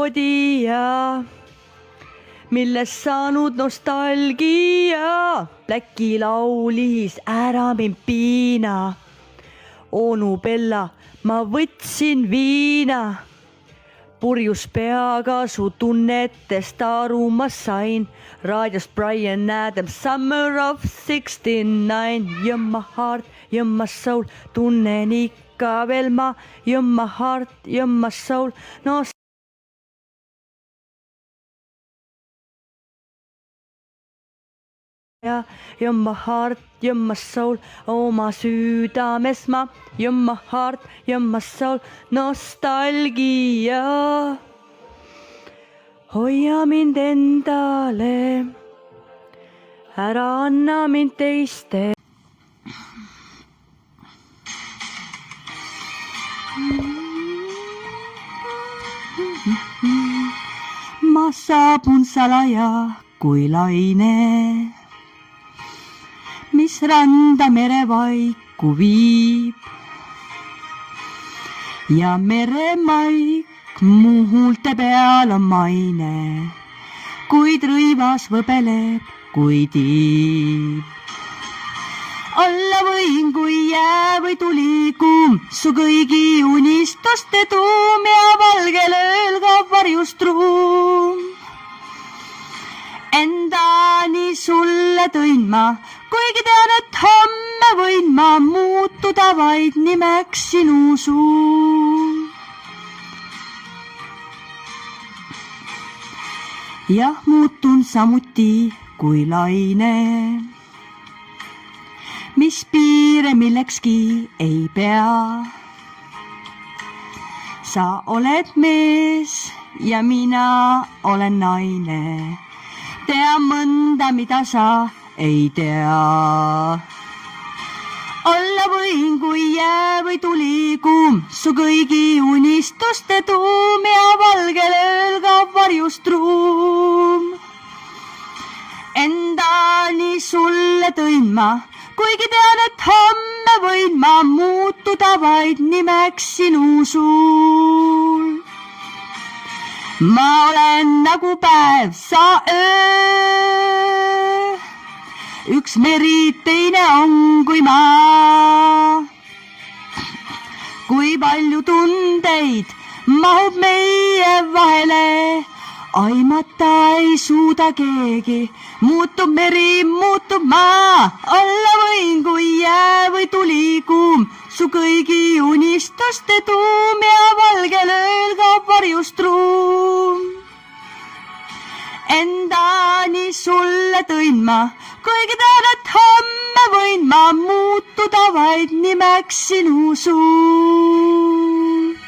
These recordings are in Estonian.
melodia, millest saanud nostalgia. Läki laulis ära mind piina. Onu Bella, ma võtsin viina. Purjus peaga su tunnetest aru ma sain. Raadiost Brian Adams, Summer of 69. You're my heart, you're my soul, tunnen ikka veel ma. You're my heart, you're my soul, no you're my heart, you're my soul, oma südames ma. You're my heart, you're my soul, nostalgia. Hoia mind endale, ära anna mind teiste. Ma saabun salaja kui laine, mis randa merevaiku viib ja meremaik mu huulte peal on maine, kuid rõivas võbeleb kui tiib. Olla võin kui jää või tulikuum, su kõigi unistuste tuum ja valgel ööl kaob varjust ruum. Endani sulle tõin ma, kuigi tean, et homme võin ma muutuda vaid nimeks sinu suul. Jah, muutun samuti kui laine, mis piire millekski ei pea. Sa oled mees ja mina olen naine. Tea mõnda, mida sa ei tea. Olla võin kui jää või tulikuum, su kõigi unistuste tuum ja valgel ööl kaob varjust ruum. Endani sulle tõin ma, kuigi tean, et homme võin ma muutuda vaid nimeks sinu suul. Ma olen nagu päev, sa öö, üks meri, teine on kui maa. Kui palju tundeid mahub meie vahele, aimata ei suuda keegi, muutub meri, muutub maa. Olla võin kui jää või tulikuum, su kõigi unistuste tuum ja valgel ööl kaob varjust ruum. Endani sulle tõin ma, kuigi tean, et homme võin ma muutuda vaid nimeks sinu suul.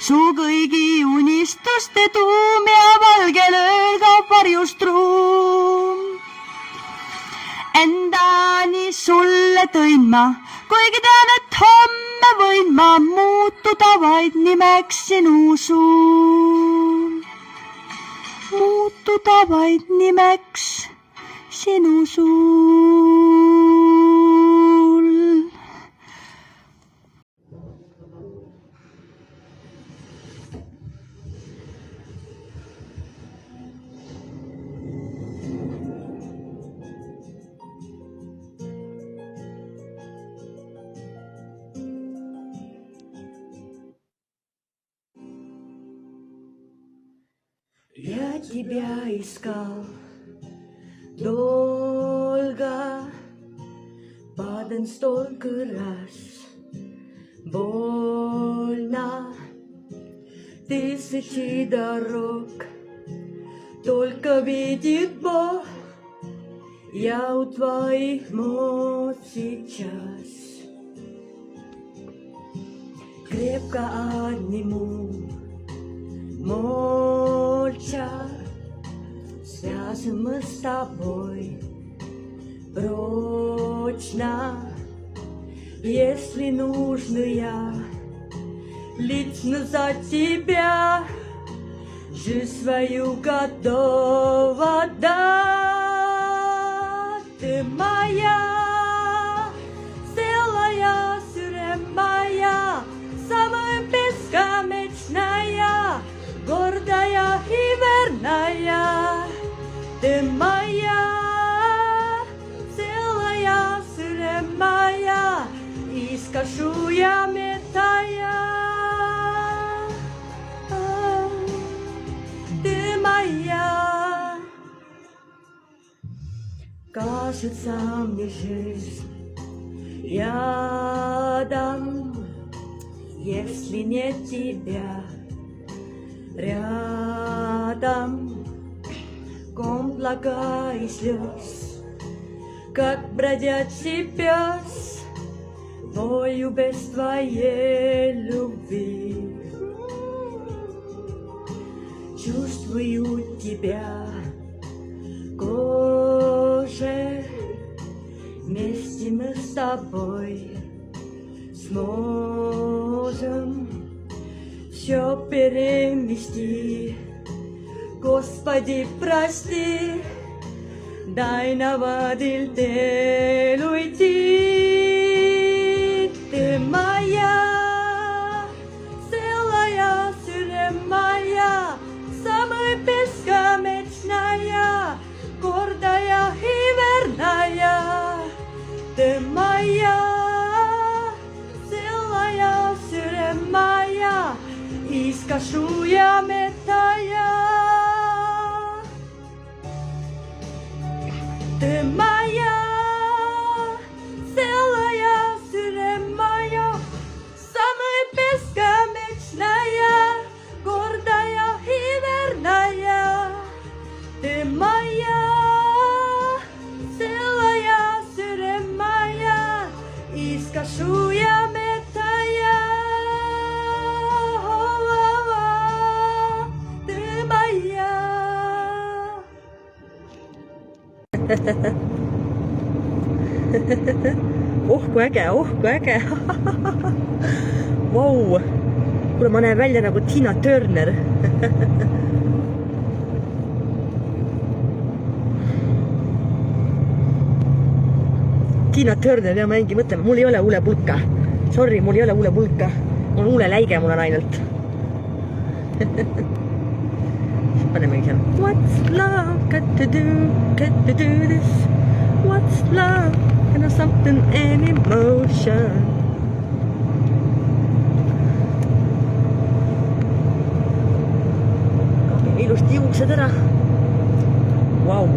Su kõigi unistuste tuum ja valgel ööl kaob varjust ruum. Endani sulle tõin ma, kuigi tean, et homme võin ma muutuda vaid nimeks sinu suul. Muutuda vaid nimeks sinu suul. Я тебя искал долго, падал столько раз, больно, тысячи дорог, только видит Бог, я у твоих ног сейчас. Крепко обниму, молча, связаны мы с тобой прочно. Если нужно, я лично за тебя жизнь свою готова дать. Ты моя, целая, моя, самая бесконечная. kordaja hivernaja, tõmmaja, selaja, süremaja, iskasuja metaja. Tõmmaja, кажется мне жизнь ядом, если нет тебя рядом. Ком плака и слез, как бродячий пес, бою без твоей любви. Чувствую тебя кожей, вместе мы с тобой сможем все перемести. Господи, прости, дай на водитель уйти. Ты моя, целая, сюремая, самая бесконечная, гордая и верная. Ты моя, целая, сюремая, и скажу я метая. Ты моя, целая, сюремая, самая бесконечная, гордая и верная. Ты моя, целая, сюремая, и скажу я метая. Ты моя. Oh kui äge, oh kui äge. Vau, kuule ma näen välja nagu Tina Turner. Tina Turner ja ma mingi mõtlema, mul ei ole huulepulka. Sorry, mul ei ole huulepulka. Mul huuleläige mul on ainult. Panemegi seal. What's love got to do this? What's love? And there's something in emotion. Ilusti juuksed ära. Vau.